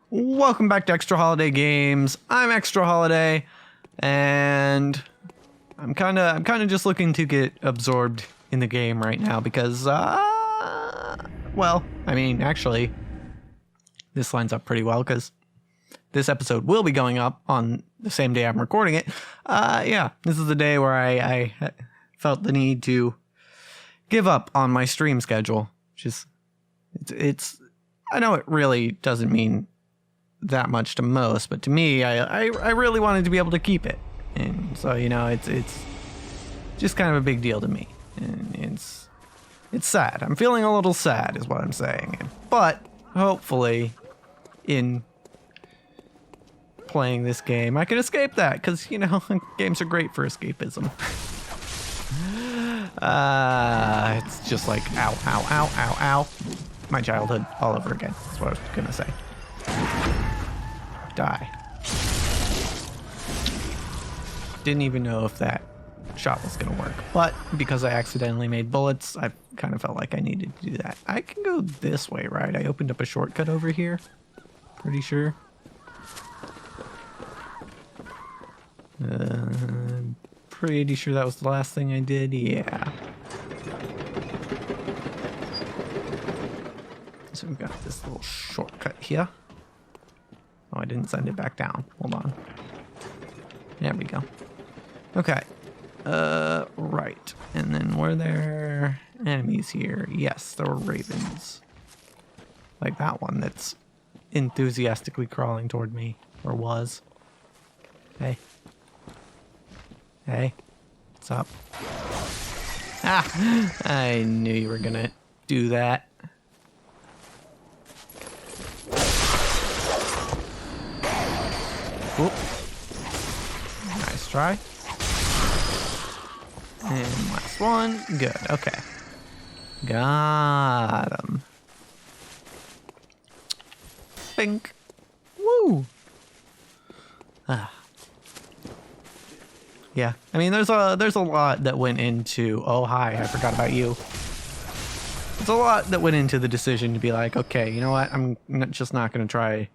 Welcome back to Extra Holiday Games. I'm Extra Holiday, and I'm kind of just looking to get absorbed in the game right now because, well, I mean, actually, this lines up pretty well because this episode will be going up on the same day I'm recording it. Yeah, this is the day where I felt the need to give up on my stream schedule. It's I know it really doesn't mean that much to most, but to me, I really wanted to be able to keep it, and so it's just kind of a big deal to me, and it's sad. I'm feeling a little sad, is what I'm saying, but hopefully, in playing this game, I can escape that because games are great for escapism. It's just like ow, ow, ow, ow, ow. My childhood all over again. That's what I was gonna say. Die. Didn't even know if that shot was gonna work, but because I accidentally made bullets, I kind of felt like I needed to do that. I can go this way, right? I opened up a shortcut over here. Pretty sure. Pretty sure that was the last thing I did. Yeah. So we've got this little shortcut here. Oh, I didn't send it back down. Hold on. There we go. Okay. Right. And then were there enemies here? Yes, there were ravens. Like that one that's enthusiastically crawling toward me. Or was. Hey. Hey. What's up? Ah! I knew you were gonna do that. Oop. Nice try. And last one. Good. Okay. Got him. Bink. Woo. Ah. Yeah. I mean, there's a lot that went into. Oh, hi. I forgot about you. There's a lot that went into the decision to be like, okay, you know what? I'm just not going to try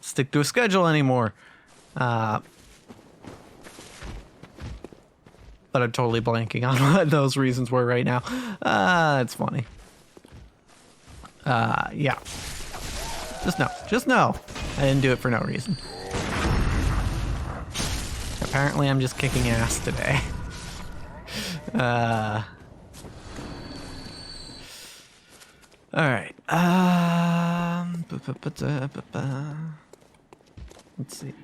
stick to a schedule anymore. But I'm totally blanking on what those reasons were right now. It's funny. Yeah. Just know. I didn't do it for no reason. Apparently I'm just kicking ass today. Alright. Let's see.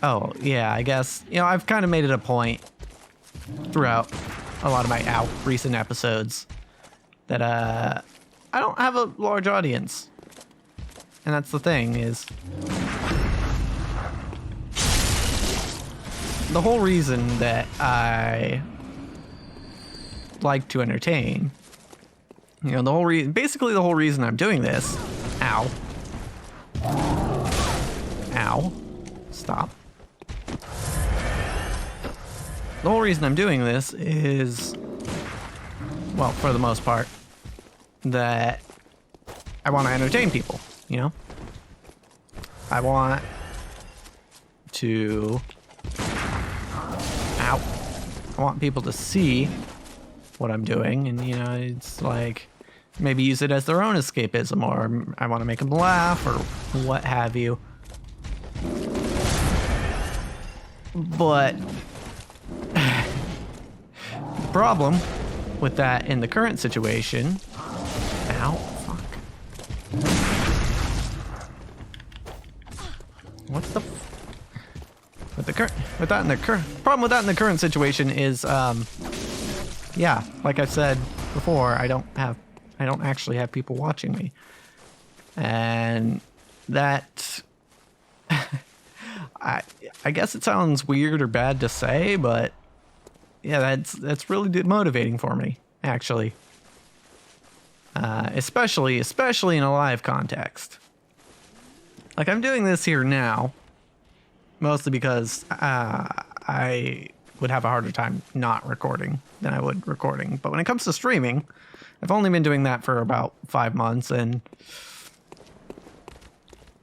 Oh, yeah, I guess, I've kind of made it a point throughout a lot of my recent episodes that, I don't have a large audience. And that's the thing, is the whole reason that I like to entertain, basically the whole reason I'm doing this, ow. Ow. Stop. The whole reason I'm doing this is, well, for the most part, that I want to entertain people, I want to... Ow. I want people to see what I'm doing, and, it's like, maybe use it as their own escapism, or I want to make them laugh, or what have you. But the problem with that in the current situation, ow, fuck. What the? Problem with that in the current situation is, yeah, like I've said before, I don't actually have people watching me, and that. I guess it sounds weird or bad to say, but yeah, that's really motivating for me, actually. Especially in a live context. Like, I'm doing this here now, mostly because I would have a harder time not recording than I would recording. But when it comes to streaming, I've only been doing that for about 5 months, and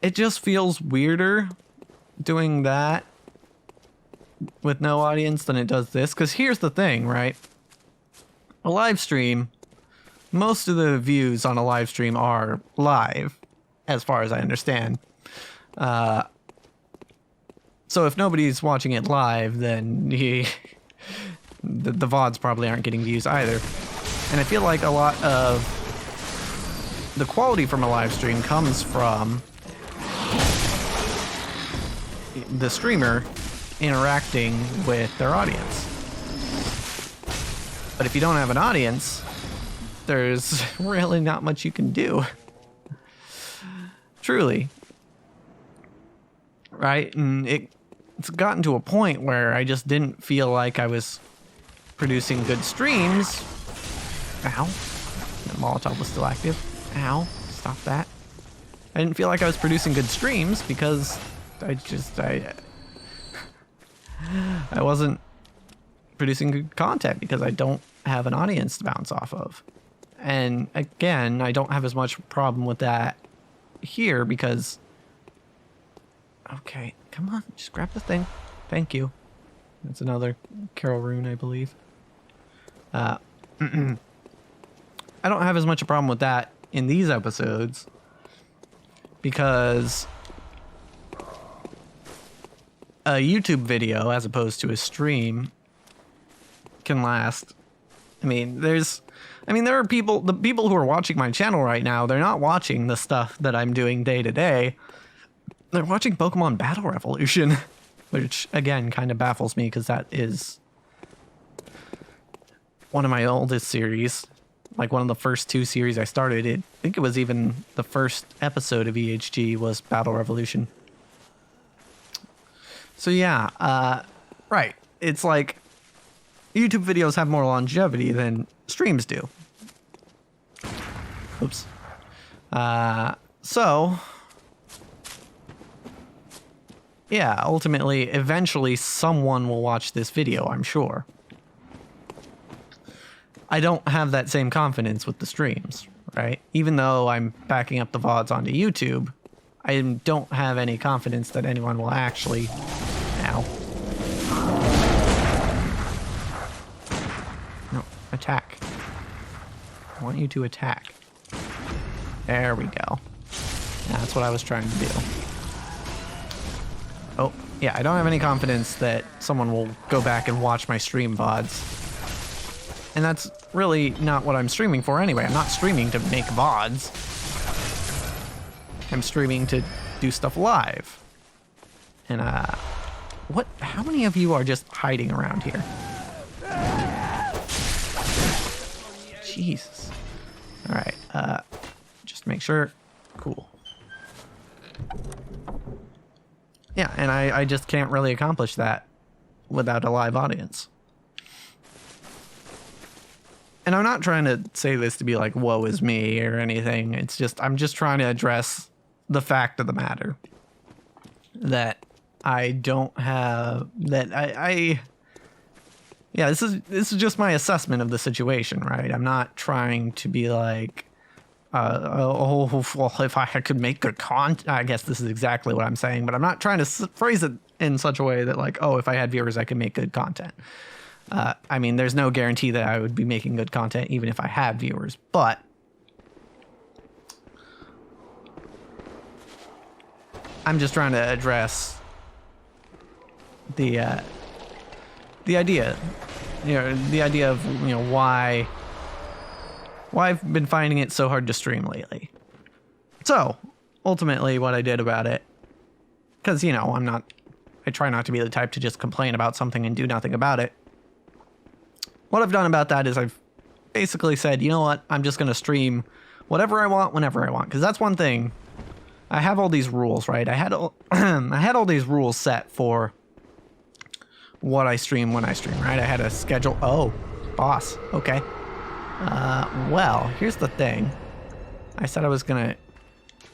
it just feels weirder doing that with no audience than it does this. Because here's the thing, right? A live stream, most of the views on a live stream are live, as far as I understand. So if nobody's watching it live, then the VODs probably aren't getting views either. And I feel like a lot of the quality from a live stream comes from the streamer interacting with their audience. But if you don't have an audience, there's really not much you can do. Truly. Right? And it's gotten to a point where I just didn't feel like I was producing good streams. Ow. The Molotov was still active. Ow. Stop that. I didn't feel like I was producing good streams because I wasn't producing good content because I don't have an audience to bounce off of. And again, I don't have as much problem with that here because... Okay, come on, just grab the thing. Thank you. That's another Carol rune, I believe. I don't have as much a problem with that in these episodes because a YouTube video, as opposed to a stream, can last. There are people, the people who are watching my channel right now, they're not watching the stuff that I'm doing day to day. They're watching Pokemon Battle Revolution, which again kind of baffles me because that is one of my oldest series, like one of the first 2 series I started. I think it was even the first episode of EHG was Battle Revolution. So yeah, right. It's like YouTube videos have more longevity than streams do. Oops. So yeah, ultimately, eventually someone will watch this video, I'm sure. I don't have that same confidence with the streams, right? Even though I'm backing up the VODs onto YouTube, I don't have any confidence that anyone will actually... Ow. No, attack. I want you to attack. There we go. That's what I was trying to do. Oh, yeah, I don't have any confidence that someone will go back and watch my stream VODs. And that's really not what I'm streaming for anyway. I'm not streaming to make VODs. I'm streaming to do stuff live. And, how many of you are just hiding around here? Jesus. Alright, just make sure. Cool. Yeah, and I just can't really accomplish that without a live audience. And I'm not trying to say this to be like, woe is me or anything. It's just, I'm just trying to address the fact of the matter. That I don't have, that yeah, this is just my assessment of the situation, right? I'm not trying to be like, well, if I could make good content, I guess this is exactly what I'm saying, but I'm not trying to phrase it in such a way that like, oh, if I had viewers, I could make good content. There's no guarantee that I would be making good content even if I had viewers, but I'm just trying to address the idea, the idea of, why I've been finding it so hard to stream lately. So, ultimately what I did about it, because, I try not to be the type to just complain about something and do nothing about it. What I've done about that is I've basically said, you know what, I'm just going to stream whatever I want, whenever I want. Because that's one thing. I have all these rules, right? I had all these rules set for what I stream when I stream, right? I had a schedule. Oh, boss. Okay. Well, here's the thing. I said I was going to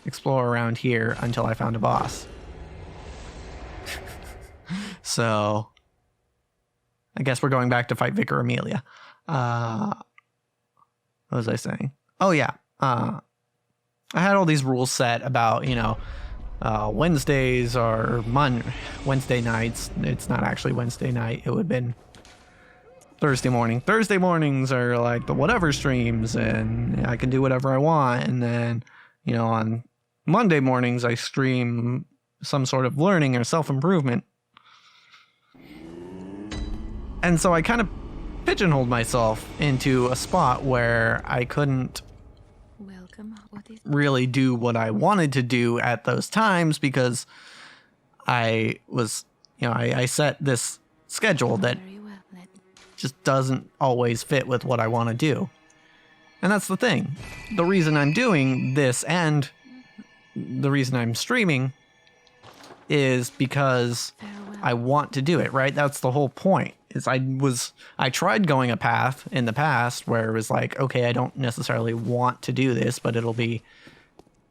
explore around here until I found a boss. So, I guess we're going back to fight Vicar Amelia. What was I saying? Oh, yeah. I had all these rules set about, Wednesdays are Wednesday nights. It's not actually Wednesday night. It would have been Thursday morning. Thursday mornings are like the whatever streams, and I can do whatever I want. And then, you know, on Monday mornings, I stream some sort of learning or self-improvement. And so I kind of pigeonholed myself into a spot where I couldn't really do what I wanted to do at those times because I was, you know, I set this schedule that just doesn't always fit with what I want to do. And that's the thing. The reason I'm doing this and the reason I'm streaming is because I want to do it, right? That's the whole point. Is I tried going a path in the past where it was like, okay, I don't necessarily want to do this, but it'll be,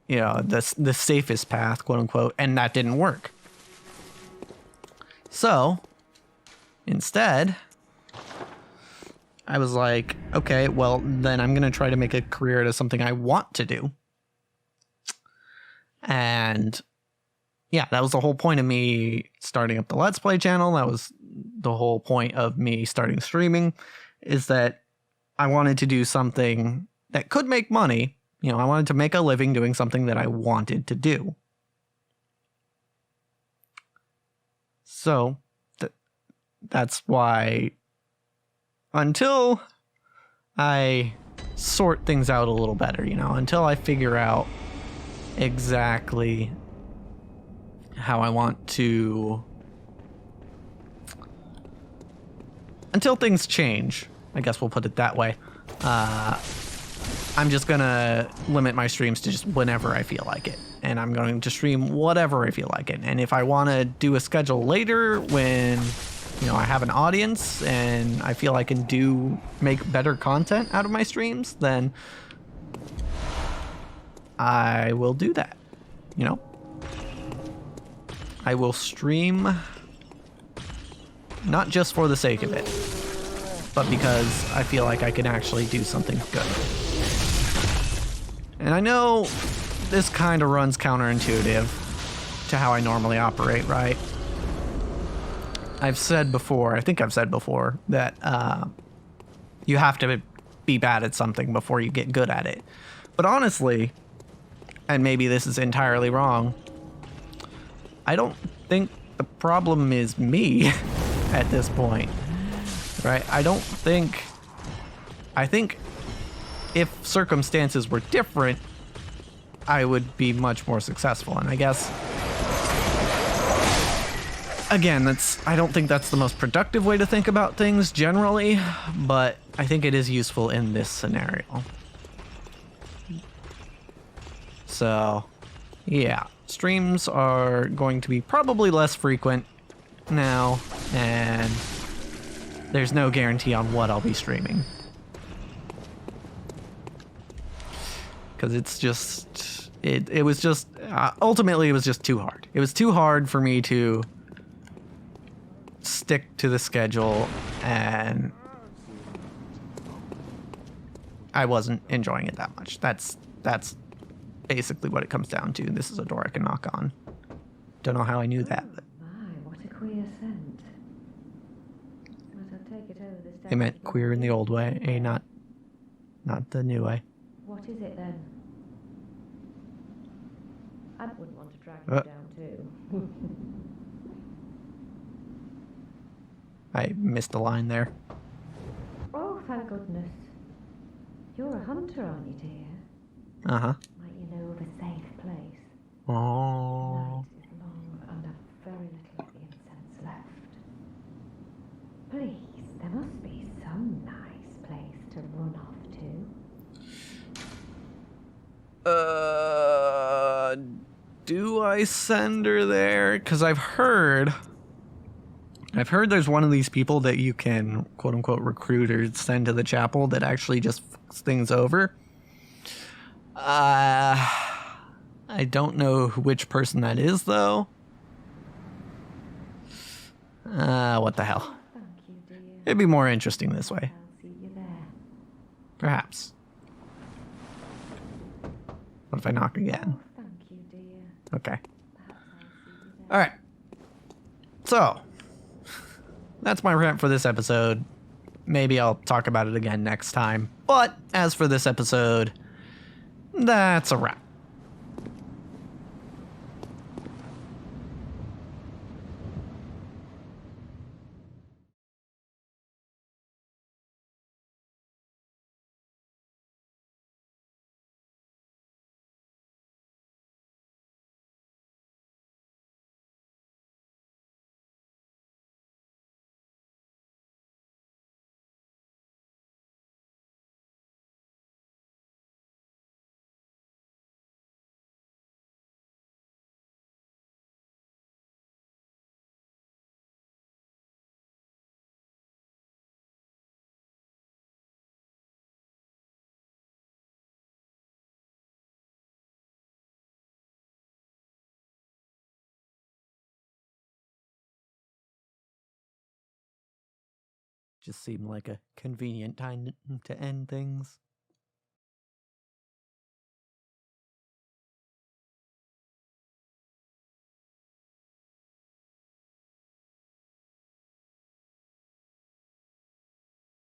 you know, the safest path, quote unquote, and that didn't work. So instead, I was like, okay, well, then I'm going to try to make a career out of something I want to do. And yeah, that was the whole point of me starting up the Let's Play channel. That was the whole point of me starting streaming, is that I wanted to do something that could make money. You know, I wanted to make a living doing something that I wanted to do. So that's why until I sort things out a little better, you know, until I figure out exactly how I want to, until things change, I guess we'll put it that way, I'm just gonna limit my streams to just whenever I feel like it, and I'm going to stream whatever I feel like it. And if I want to do a schedule later when, you know, I have an audience and I feel I can make better content out of my streams, then I will do that, you know. I will stream not just for the sake of it, but because I feel like I can actually do something good. And I know this kind of runs counterintuitive to how I normally operate, right? I've said before, I think I've said before, that you have to be bad at something before you get good at it. But honestly, and maybe this is entirely wrong, I don't think the problem is me at this point, right? I think if circumstances were different, I would be much more successful. And I guess, again, I don't think that's the most productive way to think about things generally, but I think it is useful in this scenario. So, yeah. Streams are going to be probably less frequent now, and there's no guarantee on what I'll be streaming. Because it's just, it was just, ultimately it was just too hard. It was too hard for me to stick to the schedule, and I wasn't enjoying it that much. That's basically what it comes down to. This is a door I can knock on. Don't know how I knew that. But my, what a queer scent. Must I take it over this they meant queer in the old way, not the new way. What is it then? I wouldn't want to drag you down too. I missed a line there. Oh, thank goodness. You're a hunter, aren't you, dear? Uh-huh. Might you know of a safe place? Oh. Night is long and I've very little of the incense left. Please, there must be some nice place to run off to. Do I send her there? Because I've heard there's one of these people that you can, quote unquote, recruit or send to the chapel that actually just fucks things over. I don't know which person that is, though. What the hell? Thank you, dear. It'd be more interesting this way. I'll see you there. Perhaps. What if I knock again? Oh, thank you, dear. Okay. All right. So, that's my rant for this episode. Maybe I'll talk about it again next time. But as for this episode, that's a wrap. Just seemed like a convenient time to end things.